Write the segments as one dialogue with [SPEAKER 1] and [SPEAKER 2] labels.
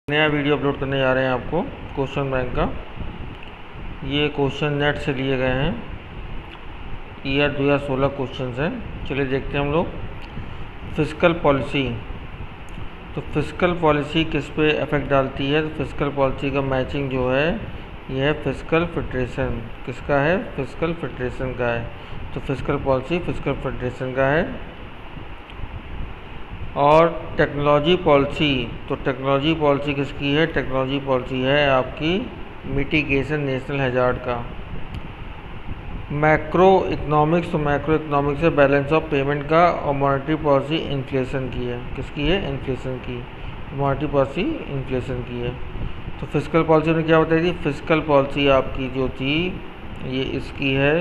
[SPEAKER 1] नया video upload करने जा रहे हैं आपको क्वेश्चन बैंक का। ये क्वेश्चन नेट से लिए गए हैं, ईयर 2016 क्वेश्चन हैं। चलिए देखते हैं हम लोग। फिस्कल पॉलिसी, तो फिस्कल पॉलिसी किस पे इफेक्ट डालती है? तो फिस्कल पॉलिसी का मैचिंग जो है ये है फिस्कल फेडरेशन। किसका है? फिस्कल फेडरेशन का है। तो फिस्कल पॉलिसी फिस्कल फेडरेशन का है। और टेक्नोलॉजी पॉलिसी, तो टेक्नोलॉजी पॉलिसी किसकी है? टेक्नोलॉजी पॉलिसी है आपकी मिटिगेशन नेशनल हैजार्ड का। मैक्रो इकोनॉमिक्स, तो मैक्रो इकोनॉमिक्स है बैलेंस ऑफ पेमेंट का। और मॉनेटरी पॉलिसी इन्फ्लेशन की है। किसकी है? इन्फ्लेशन की। मॉनेटरी पॉलिसी इन्फ्लेशन की है। तो फिस्कल पॉलिसी ने क्या बताई थी? फिस्कल पॉलिसी आपकी जो थी ये इसकी है,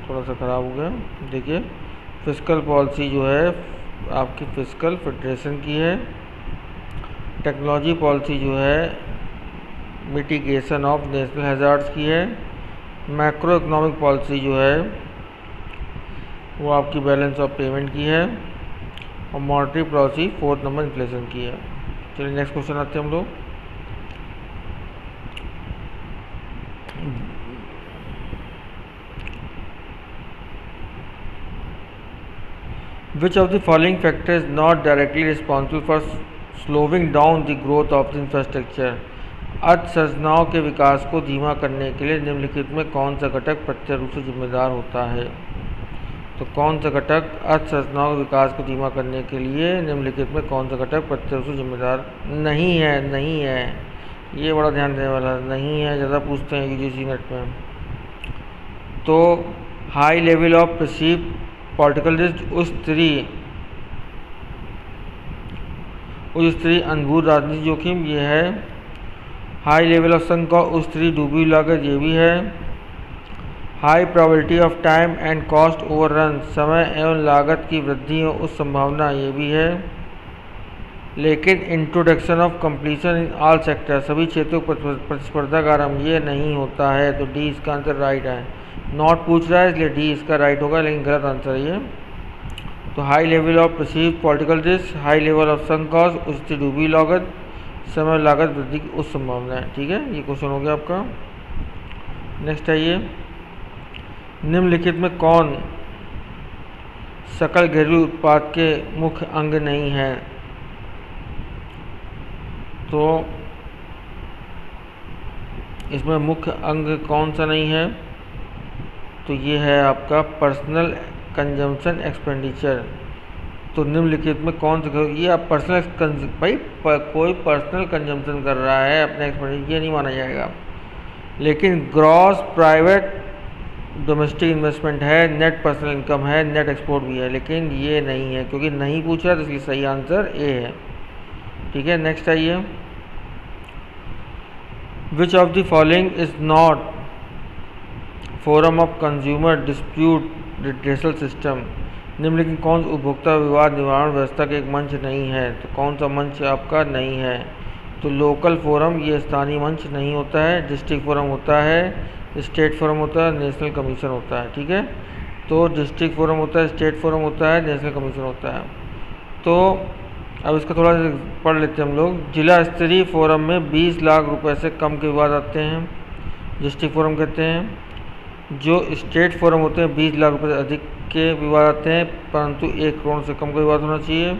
[SPEAKER 1] थोड़ा सा ख़राब हो गया, देखिए। फिस्कल पॉलिसी जो है आपकी फिस्कल फेडरेशन की है। टेक्नोलॉजी पॉलिसी जो है मिटिगेशन ऑफ नेशनल हैजार्ड्स की है। मैक्रो इकोनॉमिक पॉलिसी जो है वो आपकी बैलेंस ऑफ पेमेंट की है। और मॉनेटरी पॉलिसी 4 नंबर इन्फ्लेशन की है। चलिए नेक्स्ट क्वेश्चन आते हैं हम लोग। Which of the following factor is not directly responsible for slowing down the growth of the infrastructure? अर्थसंरचनाओं के विकास को धीमा करने के लिए निम्नलिखित में कौन सा घटक प्रत्यक्ष रूप से जिम्मेदार होता है? तो कौन सा घटक अर्थसंरचनाओं के विकास को धीमा करने के लिए निम्नलिखित में कौन सा घटक प्रत्यक्ष रूप से जिम्मेदार नहीं है? नहीं है, ये बड़ा ध्यान देने वाला नहीं है, ज़्यादा पूछते हैं यूजीसी नेट में। तो high level of perceive political risk, उस स्त्री अनुभूत राजनीतिक जोखिम, ये है। हाई लेवल ऑफ संक और उस स्त्री डूबी लागत, ये भी है। High probability of time and cost overrun, समय एवं लागत की वृद्धि और उस संभावना, ये भी है। लेकिन introduction of completion in all sector, सभी क्षेत्रों पर प्रतिस्पर्धा का आरंभ, ये नहीं होता है। तो डी इसका आंसर राइट है। नॉट पूछ रहा है इसलिए डी इसका राइट होगा, लेकिन गलत आंसर है ये। तो high level of perceived political risk, high level of sunk cost, उससे डूबी लागत, समय लागत वृद्धि की उस संभावना है। ठीक है, ये क्वेश्चन हो गया आपका। नेक्स्ट है ये, निम्नलिखित में कौन सकल घरेलू उत्पाद के मुख्य अंग नहीं है? तो इसमें मुख्य अंग कौन सा नहीं है? तो ये है आपका पर्सनल कंजम्पशन एक्सपेंडिचर। तो निम्नलिखित में कौन सा, ये आप पर्सनल भाई कोई पर्सनल कंजम्पशन कर रहा है अपने एक्सपेंडिचर, ये नहीं माना जाएगा। लेकिन ग्रॉस प्राइवेट डोमेस्टिक इन्वेस्टमेंट है, नेट पर्सनल इनकम है, नेट एक्सपोर्ट भी है, लेकिन ये नहीं है क्योंकि नहीं पूछा, तो इसलिए सही आंसर ए है। ठीक है, नेक्स्ट आइए। विच of the following is not forum of consumer dispute redressal system, निम्नलिखित कौन सा उपभोक्ता विवाद निवारण व्यवस्था का एक मंच नहीं है? तो कौन सा मंच आपका नहीं है? तो लोकल फोरम, ये स्थानीय मंच नहीं होता है। डिस्ट्रिक्ट फोरम होता है, स्टेट फोरम होता है, नेशनल कमीशन होता है। ठीक है, तो डिस्ट्रिक्ट फोरम होता है, स्टेट फोरम होता है, नेशनल कमीशन होता है। तो अब इसका थोड़ा पढ़ लेते हैं हम लोग। जिला स्तरीय फोरम में 20 लाख रुपए से कम के विवाद आते हैं, डिस्ट्रिक्ट फोरम कहते हैं। जो स्टेट फोरम होते हैं 20 लाख रुपए से अधिक के विवाद आते हैं, परंतु 1 करोड़ से कम का विवाद होना चाहिए।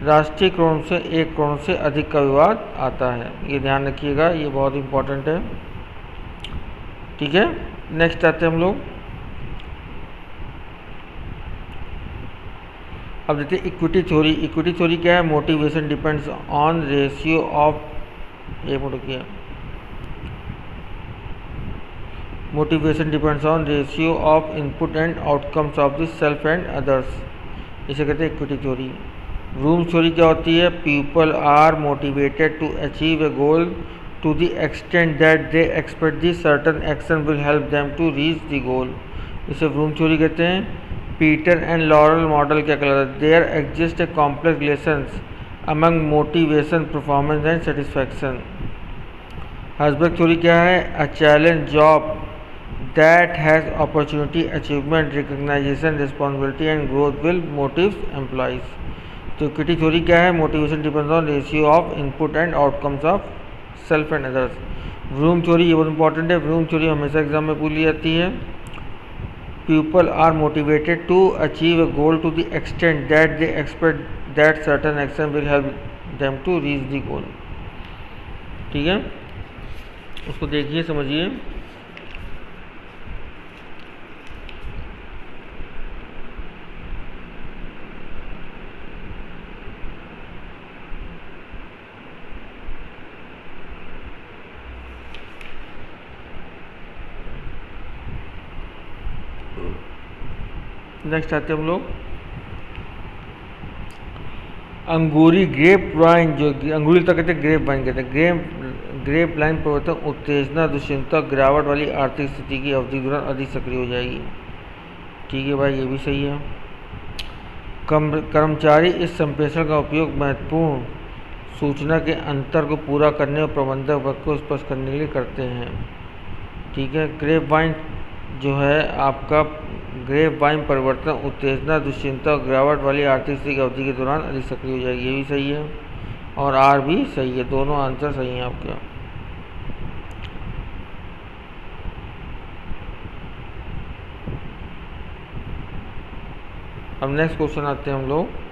[SPEAKER 1] राष्ट्रीय फोरम से 1 करोड़ से अधिक का विवाद आता है, ये ध्यान रखिएगा, ये बहुत इंपॉर्टेंट है। ठीक है, नेक्स्ट आते हैं हम लोग। अब देखते हैं इक्विटी थ्योरी। इक्विटी थ्योरी क्या है? Motivation depends on ratio of, ये मोटो किया, motivation depends on ratio of input and outcomes of the self and others, इसे कहते हैं इक्विटी थ्योरी। रूम थ्योरी क्या होती है? People are motivated to achieve a goal to the extent that they expect the certain action will help them to reach the goal, इसे Vroom theory कहते हैं। Peter and lauryl model क्या कहलाता है? There exist a complex relations among motivation, performance and satisfaction. Herzberg theory क्या है? A challenge job that has opportunity, achievement, recognition, responsibility and growth will motive employees. तो equity theory क्या है? Motivation depends on ratio of input and outcomes of self and others. Vroom theory ये बहुत important है। Vroom theory हमेशा exam में पूछ ली जाती है। People are motivated to achieve a goal to the extent that they expect that certain action will help them to reach the goal. ठीक है, उसको देखिए, समझिए। नेक्स्ट आते हैं हम लोग अंगूरी ग्रेप वाइन, जो अंगूरी तक कहते हैं, ग्रेप वाइन कहते हैं। ग्रेप लाइन प्रवर्तन उत्तेजना दुश्चिंता गिरावट वाली आर्थिक स्थिति की अवधि के दौरान अधिक सक्रिय हो जाएगी। ठीक है भाई, ये भी सही है। कर्मचारी इस संप्रेषण का उपयोग महत्वपूर्ण सूचना के अंतर को पूरा करने और प्रबंधक वर्ग को स्पष्ट करने के लिए करते हैं। ठीक है, ग्रेप वाइन जो है आपका, ग्रेप वाइन परिवर्तन उत्तेजना दुश्चिंता और गिरावट वाली आर्थिक स्थिति की अवधि के दौरान अधिक सक्रिय हो जाएगी। ये भी सही है और आर भी सही है, दोनों आंसर सही हैं आपके। अब नेक्स्ट क्वेश्चन आते हैं हम लोग।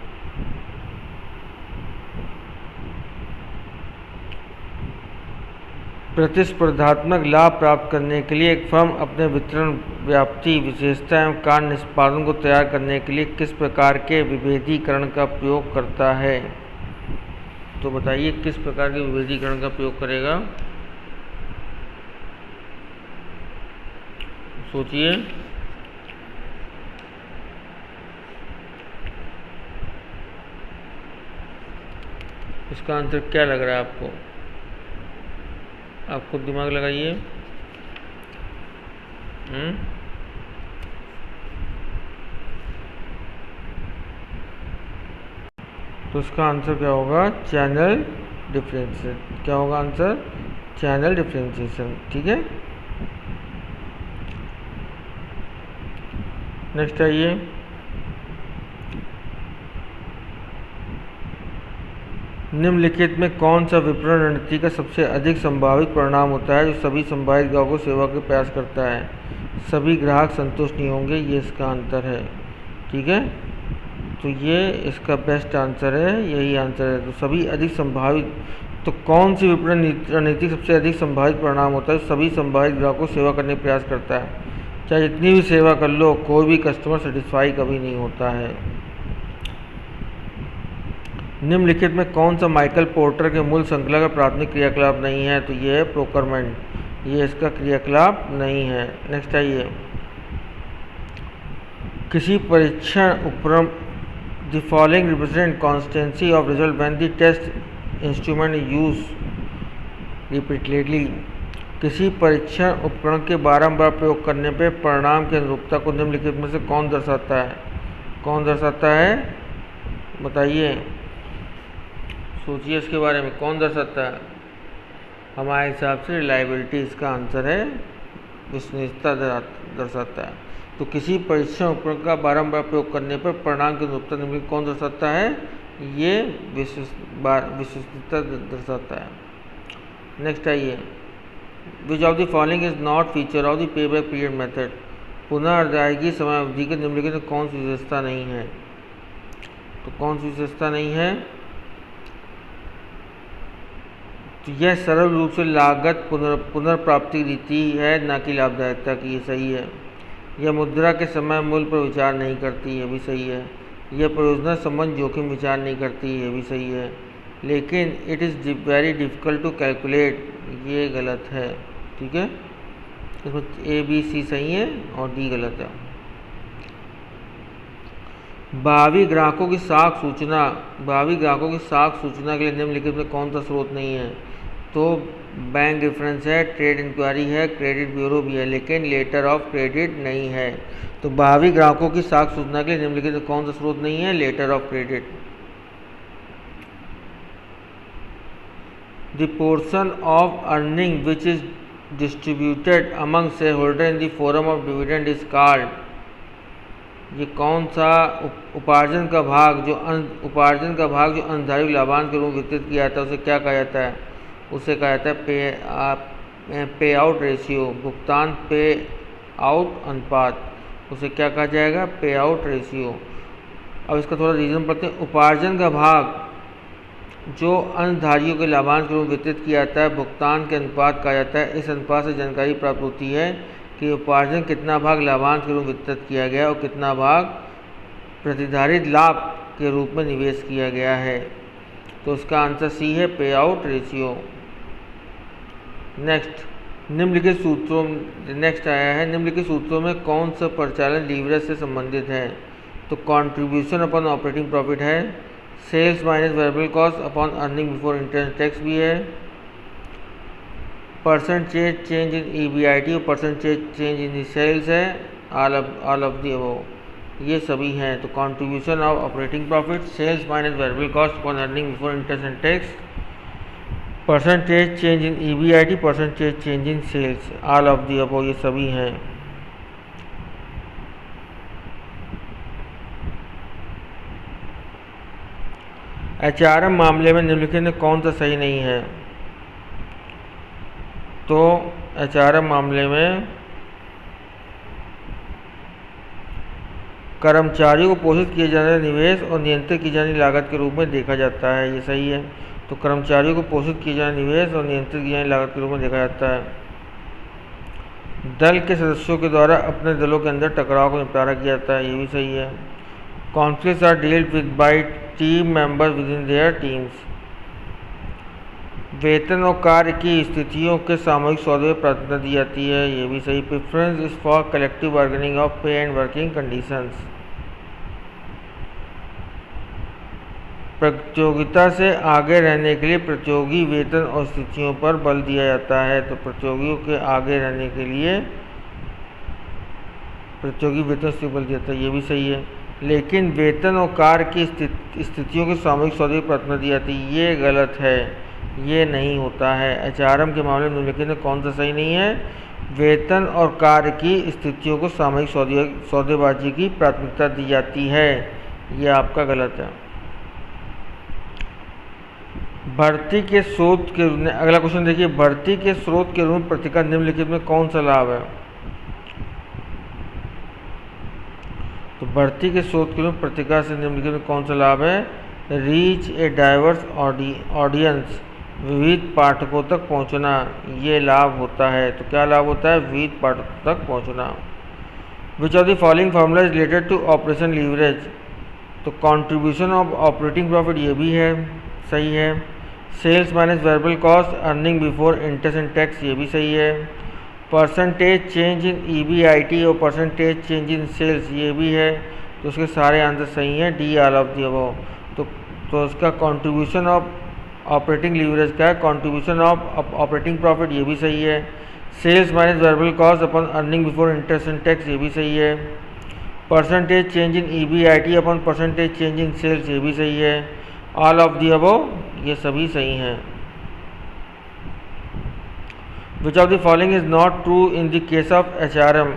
[SPEAKER 1] प्रतिस्पर्धात्मक लाभ प्राप्त करने के लिए एक फर्म अपने वितरण व्याप्ति विशेषता एवं कार्य निष्पादन को तैयार करने के लिए किस प्रकार के विभेदीकरण का प्रयोग करता है? तो बताइए किस प्रकार के विभेदीकरण का प्रयोग करेगा? सोचिए। इसका आंसर क्या लग रहा है आपको? आप खुद दिमाग लगाइए। तो इसका आंसर क्या होगा? Channel differentiation. क्या होगा आंसर? Channel differentiation. ठीक है, नेक्स्ट आइए। निम्नलिखित में कौन सा विपणन रणनीति का सबसे अधिक संभावित परिणाम होता है जो सभी संभावित ग्राहकों को सेवा के प्रयास करता है? सभी ग्राहक संतुष्ट नहीं होंगे, ये इसका आंसर है। ठीक है, तो ये इसका बेस्ट आंसर है, यही आंसर है। तो सभी अधिक संभावित, तो कौन सी विपणन रणनीति सबसे अधिक संभावित परिणाम होता है? सभी संभावित ग्राहकों को सेवा करने का प्रयास करता है। चाहे जितनी भी सेवा कर लो, कोई भी कस्टमर सेटिस्फाई कभी नहीं होता है। निम्नलिखित में कौन सा माइकल पोर्टर के मूल श्रृंखला का प्राथमिक क्रियाकलाप नहीं है? तो ये है प्रोक्योरमेंट, ये इसका क्रियाकलाप नहीं है। नेक्स्ट आइए। किसी परीक्षण उपकरण the following represent consistency of result when the test instrument use repeatedly. किसी परीक्षण उपकरण के बारंबार प्रयोग करने पर परिणाम की अनुरूपता को निम्नलिखित में से कौन दर्शाता है? कौन दर्शाता है? बताइए, सोचिए इसके बारे में, कौन दर्शाता है? हमारे हिसाब से रिलायबिलिटी इसका आंसर है, विश्वसनीयता दर्शाता है। तो किसी परीक्षण उपकरण का बारंबार प्रयोग करने पर परिणाम की अनुरूपता निम्नलिखित कौन दर्शाता है? ये विश्वसनीयता दर्शाता है। नेक्स्ट आइए। विच of the following is not feature of the payback period method. पुनः अदायगी समय अवधि के निम्नलिखित में कौन सी विशेषता नहीं है? तो कौन सी विशेषता नहीं है? तो यह सरल रूप से लागत पुनर्प्राप्ति रीति है, ना कि लाभदायकता की। ये सही है। यह मुद्रा के समय मूल्य पर विचार नहीं करती, ये भी सही है। यह परियोजना संबंध जोखिम विचार नहीं करती, ये भी सही है। लेकिन it is very difficult to calculate, ये गलत है। ठीक है, इसमें ए बी सी सही है और डी गलत है। भावी ग्राहकों की साख सूचना, भावी ग्राहकों की साख सूचना के लिए निम्नलिखित में कौन सा स्रोत नहीं है? तो बैंक रेफरेंस है, ट्रेड इंक्वायरी है, क्रेडिट ब्यूरो भी है, लेकिन लेटर ऑफ क्रेडिट नहीं है। तो भावी ग्राहकों की साख सूचना के लिए निम्नलिखित में कौन सा स्रोत नहीं है? Letter of credit. The portion of earning which is distributed among share holder in the form of dividend is called. ये कौन सा उपार्जन का भाग जो अंशधारी लाभांश के रूप में वितरित किया जाता है उसे क्या कहा जाता है? उसे कहा जाता है पे आउट रेशियो, भुगतान पे आउट अनुपात। उसे क्या कहा जाएगा? पे आउट रेशियो। अब इसका थोड़ा रीजन पढ़ते हैं। उपार्जन का भाग जो अंशधारियों के लाभांश के रूप में वितरित किया जाता है भुगतान के अनुपात कहा जाता है। इस अनुपात से जानकारी प्राप्त होती है कि उपार्जन कितना भाग लाभांश के रूप में वितरित किया गया और कितना भाग प्रतिधारित लाभ के रूप में निवेश किया गया है। तो इसका आंसर सी है, पे आउट रेशियो। निम्नलिखित सूत्रों में कौन सा परिचालन लीवरेज से संबंधित है? तो कंट्रीब्यूशन अपॉन ऑपरेटिंग प्रॉफिट है, sales minus variable cost upon earning before interest tax भी है, परसेंटेज चेंज इन EBIT और परसेंटेज चेंज इन सेल्स है, ऑल ऑफ दी अबव ये सभी हैं। तो contribution of operating profit, sales minus variable cost upon earning before interest and tax, percentage change in EBIT, percentage change in sales, all of the above ये सभी हैं। HRM मामले में निम्नलिखित में कौन सा सही नहीं है? तो HRM मामले में कर्मचारियों को पोषित किए जाने वाले निवेश और नियंत्रित की जाने लागत के रूप में देखा जाता है, ये सही है। तो कर्मचारियों को पोषित किए जाने निवेश और नियंत्रित की जाने लागत के रूप में देखा जाता है। दल के सदस्यों के द्वारा अपने दलों के अंदर टकराव को निपटारा किया जाता है, ये भी सही है। Conflicts are dealt with by team members within their teams. वेतन और कार्य की स्थितियों के सामूहिक सौदे में प्राथमिकता दी जाती है, ये भी सही। Preference is for collective bargaining of पे एंड वर्किंग कंडीशंस। प्रतियोगिता से आगे रहने के लिए प्रतियोगी वेतन और स्थितियों पर बल दिया जाता है। तो प्रतियोगियों के आगे रहने के लिए प्रतियोगी वेतन से बल दिया जाता है, ये भी सही है। लेकिन वेतन और कार्य की स्थितियों के सामूहिक सौदे की प्राथमिकता दी जाती है, ये गलत है, ये नहीं होता है। HRM के मामले में निम्नलिखित में कौन सा सही नहीं है? वेतन और कार्य की स्थितियों को सामूहिक सौदेबाजी की प्राथमिकता दी जाती है, ये आपका गलत है। भर्ती के स्रोत के अगला क्वेश्चन देखिए, भर्ती के स्रोत के रूप में पत्रिका निम्नलिखित में कौन सा लाभ है? तो भर्ती के स्रोत के रूप में पत्रिका से निम्नलिखित में कौन सा लाभ है? रीच ए डाइवर्स ऑडियंस, विविध पाठकों तक पहुंचना, ये लाभ होता है। तो क्या लाभ होता है? विविध पाठकों तक पहुंचना। Which of the following formula is related to operation leverage? तो कंट्रीब्यूशन ऑफ ऑपरेटिंग प्रॉफिट ये भी है, सही है। Sales minus variable cost earning before interest and tax, ये भी सही है। परसेंटेज चेंज इन EBIT और परसेंटेज चेंज इन सेल्स, ये भी है। तो उसके सारे आंसर सही हैं, D all of the above. तो इसका कंट्रीब्यूशन ऑफ ऑपरेटिंग लीवरेज का है, कंट्रीब्यूशन ऑफ ऑपरेटिंग प्रॉफिट, ये भी सही है। Sales minus variable cost upon earning before interest and tax, ये भी सही है। Percentage change in EBIT upon percentage change in sales, ये भी सही है। ऑल ऑफ दी अबव ये सभी सही हैं। विच of the following is not true in the case of HRM?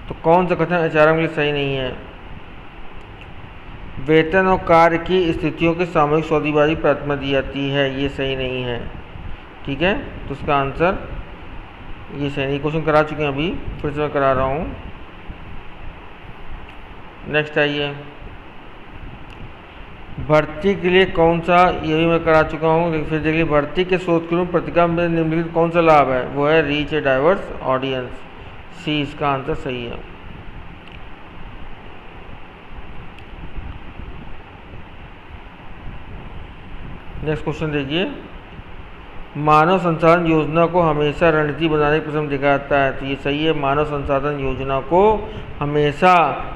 [SPEAKER 1] तो कौन सा कथन HRM के लिए सही नहीं है? वेतन और कार्य की स्थितियों के सामूहिक सौदेबाजी प्राथमिकता दी जाती है, ये सही नहीं है। ठीक है, तो उसका आंसर ये सही नहीं। क्वेश्चन करा चुके हैं अभी, फिर से मैं करा रहा हूँ। नेक्स्ट आइए, भर्ती के लिए कौन सा, ये भी मैं करा चुका हूँ, लेकिन फिर देखिए भर्ती के स्रोत के रूप पत्रिका में निम्नलिखित कौन सा लाभ है? वो है रीच ए डाइवर्स ऑडियंस, सी इसका आंसर सही है। नेक्स्ट क्वेश्चन देखिए, मानव संसाधन योजना को हमेशा रणनीति बनाने के प्रसंग देखा जाता है। तो ये सही है, मानव संसाधन योजना को हमेशा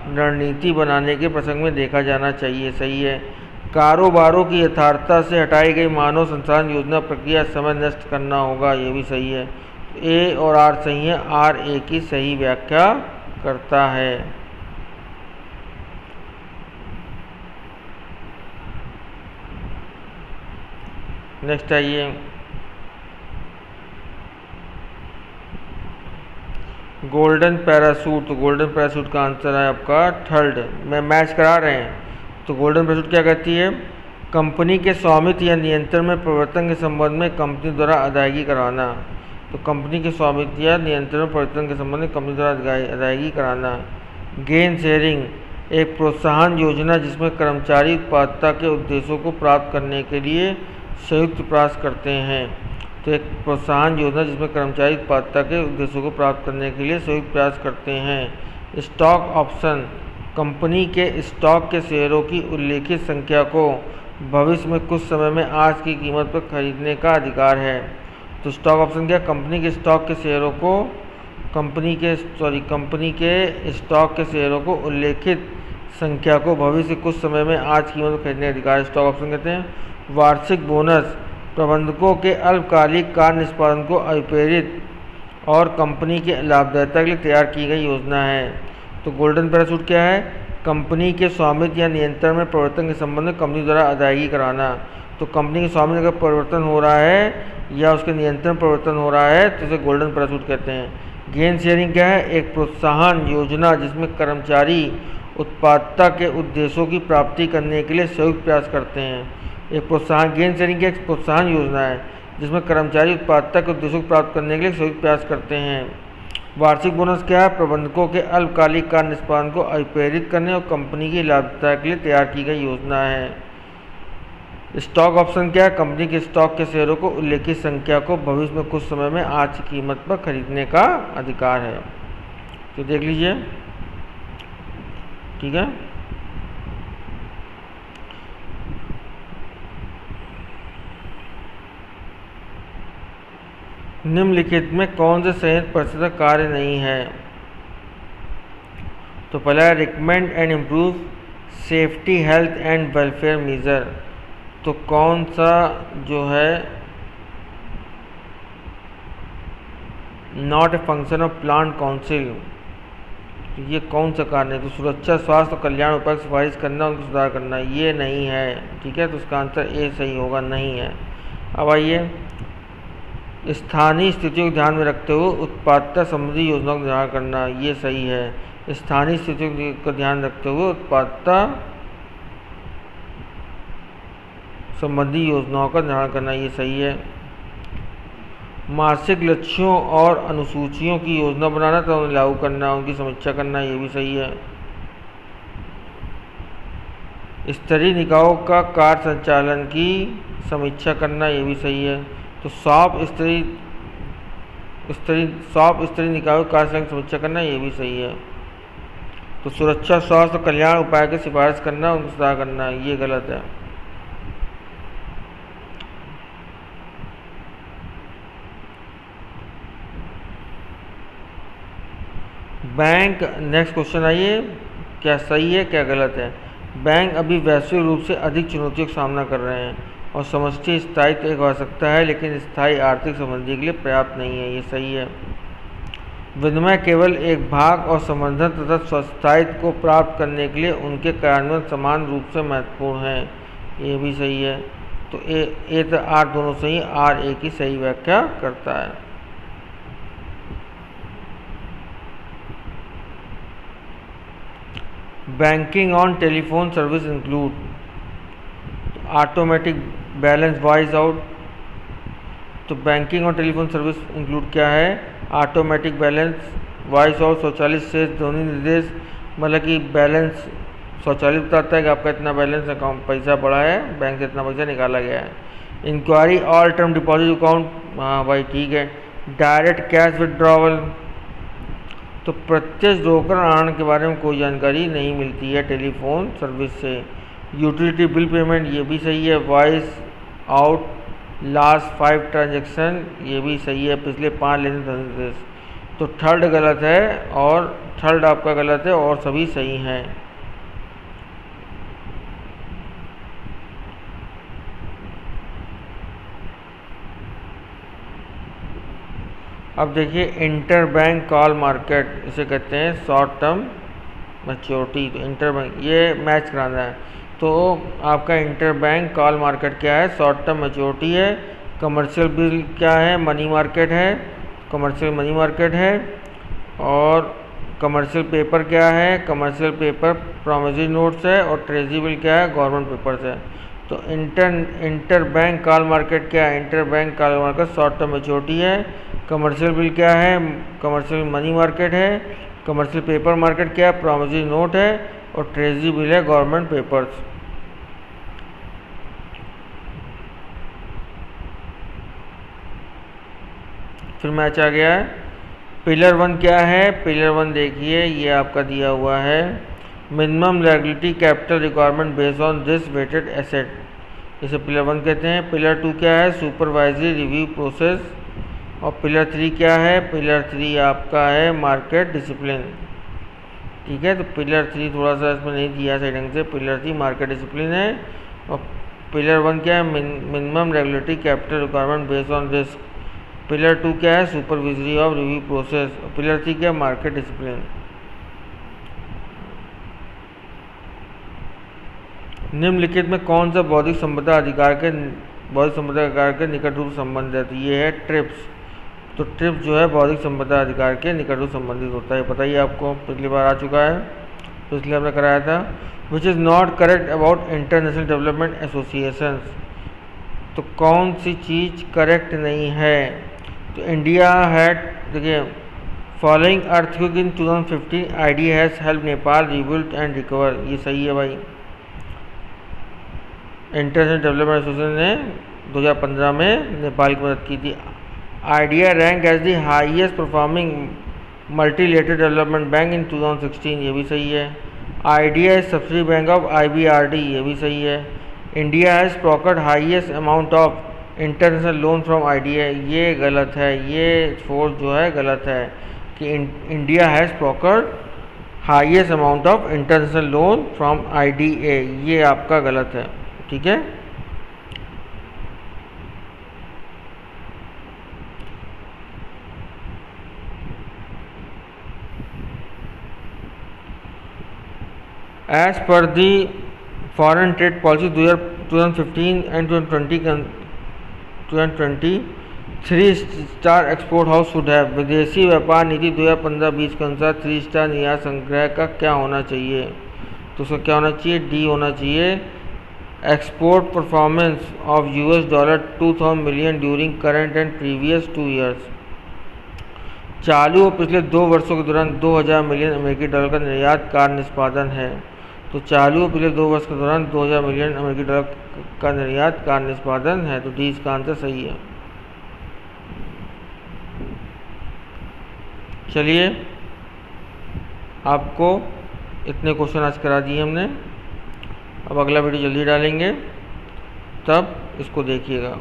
[SPEAKER 1] रणनीति बनाने के प्रसंग में देखा जाना चाहिए, सही है। कारोबारों की यथार्थता से हटाई गई मानव संसाधन योजना प्रक्रिया समय नष्ट करना होगा, ये भी सही है। ए और आर सही है, आर ए की सही व्याख्या करता है। नेक्स्ट आइए, गोल्डन पैरासूट, तो गोल्डन पैरासूट का आंसर है आपका थर्ड। मैं मैच करा रहे हैं तो गोल्डन पैरासूट क्या कहती है? कंपनी के स्वामित्व या नियंत्रण में परिवर्तन के संबंध में कंपनी द्वारा अदायगी कराना। तो कंपनी के स्वामित्व या नियंत्रण में परिवर्तन के संबंध में कंपनी द्वारा अदायगी कराना। गेन शेयरिंग एक प्रोत्साहन योजना जिसमें कर्मचारी उत्पादकता के उद्देश्यों को प्राप्त करने के लिए संयुक्त प्रयास करते हैं। तो एक प्रोत्साहन योजना जिसमें कर्मचारी उत्पादकता के उद्देश्यों को प्राप्त करने के लिए संयुक्त प्रयास करते हैं। स्टॉक ऑप्शन कंपनी के स्टॉक के शेयरों की उल्लेखित संख्या को भविष्य में कुछ समय में आज की कीमत पर खरीदने का अधिकार है। तो स्टॉक ऑप्शन क्या? कंपनी के स्टॉक के शेयरों को कंपनी के स्टॉक के शेयरों को उल्लेखित संख्या को भविष्य कुछ समय में आज कीमत पर खरीदने का अधिकार स्टॉक ऑप्शन कहते हैं। वार्षिक बोनस प्रबंधकों के अल्पकालिक कार्य निष्पादन को अभिप्रेरित और कंपनी के लाभदायिता के लिए तैयार की गई योजना है। तो गोल्डन पैराशूट क्या है? कंपनी के स्वामित्व या नियंत्रण में परिवर्तन के संबंध में कंपनी द्वारा अदायगी कराना। तो कंपनी के स्वामित्व का परिवर्तन हो रहा है या उसके नियंत्रण परिवर्तन हो रहा है तो इसे गोल्डन पैराशूट कहते हैं। गेन शेयरिंग क्या है? एक प्रोत्साहन योजना जिसमें कर्मचारी उत्पादकता के उद्देश्यों की प्राप्ति करने के लिए संयुक्त प्रयास करते हैं। एक प्रोत्साहन गेन शेयरिंग की एक प्रोत्साहन योजना है जिसमें कर्मचारी उत्पादकता के उद्देश्यों को प्राप्त करने के लिए संयुक्त प्रयास करते हैं। वार्षिक बोनस क्या है? प्रबंधकों के अल्पकालिक कार्य निष्पादन को अभिप्रेरित करने और कंपनी की लाभदायिता के लिए तैयार की गई योजना है। स्टॉक ऑप्शन क्या है? कंपनी के स्टॉक के शेयरों को उल्लेखित संख्या को भविष्य में कुछ समय में आज की कीमत पर खरीदने का अधिकार है। तो देख लीजिए, ठीक है। निम्नलिखित में कौन से संयंत्र परिस्थिति कार्य नहीं है? तो पहला है recommend and improve safety health and welfare measure. तो कौन सा जो है not a function of plant council, तो ये कौन सा कार्य है? तो सुरक्षा स्वास्थ्य और कल्याण उपाय की सिफारिश करना, उनको सुधार करना, ये नहीं है। ठीक है, तो इसका आंसर ए सही होगा, नहीं है। अब आइए, स्थानीय स्थितियों को ध्यान में रखते हुए उत्पादकता संबंधी योजनाओं का निर्धारण करना, ये सही है। स्थानीय स्थितियों को ध्यान रखते हुए उत्पादकता संबंधी योजनाओं का निर्धारण करना, ये सही है। मासिक लक्ष्यों और अनुसूचियों की योजना बनाना तो उन्हें लागू करना, उनकी समीक्षा करना, ये भी सही है। स्तरीय निकायों का कार्य संचालन की समीक्षा करना, ये भी सही है। तो सॉप स्तरीय निकायों कार्य संचालन की समीक्षा करना, ये भी सही है। तो सुरक्षा स्वास्थ्य और कल्याण उपाय की सिफारिश करना, उनको सुधार करना, ये गलत है। बैंक, नेक्स्ट क्वेश्चन आइए, क्या सही है क्या गलत है? बैंक अभी वैश्विक रूप से अधिक चुनौतियों का सामना कर रहे हैं और समष्टि स्थायित्व एक आवश्यकता है लेकिन स्थायी आर्थिक समृद्धि के लिए पर्याप्त नहीं है, ये सही है। विनिमय केवल एक भाग और संवर्धन तथा स्वास्थायित्व को प्राप्त करने के लिए उनके कार्यान्वयन समान रूप से महत्वपूर्ण है, ये भी सही है। तो ए तो आर दोनों सही, आर ए की सही व्याख्या करता है। Banking on telephone service include automatic balance voice out. तो बैंकिंग और टेलीफोन सर्विस इंक्लूड क्या है? ऑटोमेटिक बैलेंस वॉइस आउट, स्वचालित शेष ध्वनि निर्देश, मतलब कि बैलेंस स्वचालित बताता है कि आपका इतना बैलेंस अकाउंट पैसा बढ़ा है, बैंक से इतना पैसा निकाला गया है। Inquiry all term deposit account, हाँ भाई ठीक है। डायरेक्ट कैश विड्रॉवल, तो प्रत्यक्ष रोकड़ आहरण के बारे में कोई जानकारी नहीं मिलती है टेलीफोन सर्विस से। यूटिलिटी बिल पेमेंट, ये भी सही है। वॉइस आउट लास्ट 5 ट्रांजेक्शन, ये भी सही है, पिछले 5 लेन देन। तो थर्ड गलत है और थर्ड आपका गलत है और सभी सही हैं। अब देखिए, इंटर बैंक कॉल मार्केट, इसे कहते हैं शॉर्ट टर्म मैच्योरिटी। तो इंटर बैंक, ये मैच कराना है। तो आपका इंटर बैंक कॉल मार्केट क्या है? शॉर्ट टर्म मैच्योरिटी है। कमर्शियल बिल क्या है? मनी मार्केट है, कमर्शियल मनी मार्केट है। और कमर्शियल पेपर क्या है? कमर्शियल पेपर प्रॉमिसरी नोट्स है, और ट्रेजरी बिल क्या है? गवर्नमेंट पेपर्स है। तो इंटर बैंक कॉल मार्केट क्या है? Inter bank call market short term maturity है। कमर्शियल बिल क्या है? कमर्शियल मनी मार्केट है। कमर्शियल पेपर मार्केट क्या है? प्रॉमिसरी नोट है। और ट्रेजरी बिल है गवर्नमेंट पेपर्स। फिर मैच आ गया है। पिलर 1 क्या है? पिलर 1 देखिए, ये आपका दिया हुआ है, minimum regulatory capital requirement based on this weighted asset, इसे पिलर 1 कहते हैं। पिलर 2 क्या है? Supervisory review process. और पिलर 3 क्या है? पिलर 3 आपका है मार्केट डिसिप्लिन। ठीक है, तो पिलर 3 थोड़ा सा इसमें नहीं दिया सही ढंग से। पिलर 3 मार्केट डिसिप्लिन है। और पिलर 1 क्या है? Minimum regulatory capital requirement based on risk. Pillar 2 क्या है? Supervisory of review process. Pillar 3 क्या है? Market discipline. निम्नलिखित में कौन सा बौद्धिक संपदा अधिकार के निकट रूप संबंध है? तो ये है ट्रिप्स। तो ट्रिप्स जो है बौद्धिक संपदा अधिकार के निकट रूप संबंधित होता है, पता ही आपको, पिछली बार आ चुका है, तो इसलिए हमने कराया था। Which is not correct about international development associations. तो कौन सी चीज़ करेक्ट नहीं है? तो इंडिया हैड, देखिए, following earthquake in 2015 idea has help Nepal rebuild and recover, ये सही है भाई। इंटरनेशनल डेवलपमेंट एसोसिएशन ने 2015 में नेपाल की मदद की थी। IDA rank as the highest performing multilateral development bank in 2016, ये भी सही है। IDA is subsidy bank of IBRD, ये भी सही है। India has procured highest amount of international loan from IDA, ये गलत है, ये फोर्स जो है गलत है कि India has procured highest amount of international loan from IDA, ये आपका गलत है। ठीक है, एज पर the foreign trade policy 2015 and 2020 3 star export house should have, विदेशी व्यापार नीति 2015-20 के अनुसार 3 स्टार निर्यात संग्रह का क्या होना चाहिए? तो उसका क्या होना चाहिए? D होना चाहिए। Export performance of $2,000 million during current and previous 2 years, चालू और पिछले 2 वर्षों के दौरान $2000 मिलियन अमेरिकी डॉलर का निर्यात कार्य निष्पादन है। तो चालू और पिछले 2 वर्ष के दौरान $2000 मिलियन अमेरिकी डॉलर का निर्यात कार्य निष्पादन है, तो डी इसका आंसर सही है। चलिए, आपको इतने क्वेश्चन आज करा दिए हमने, अब अगला वीडियो जल्दी डालेंगे, तब इसको देखिएगा।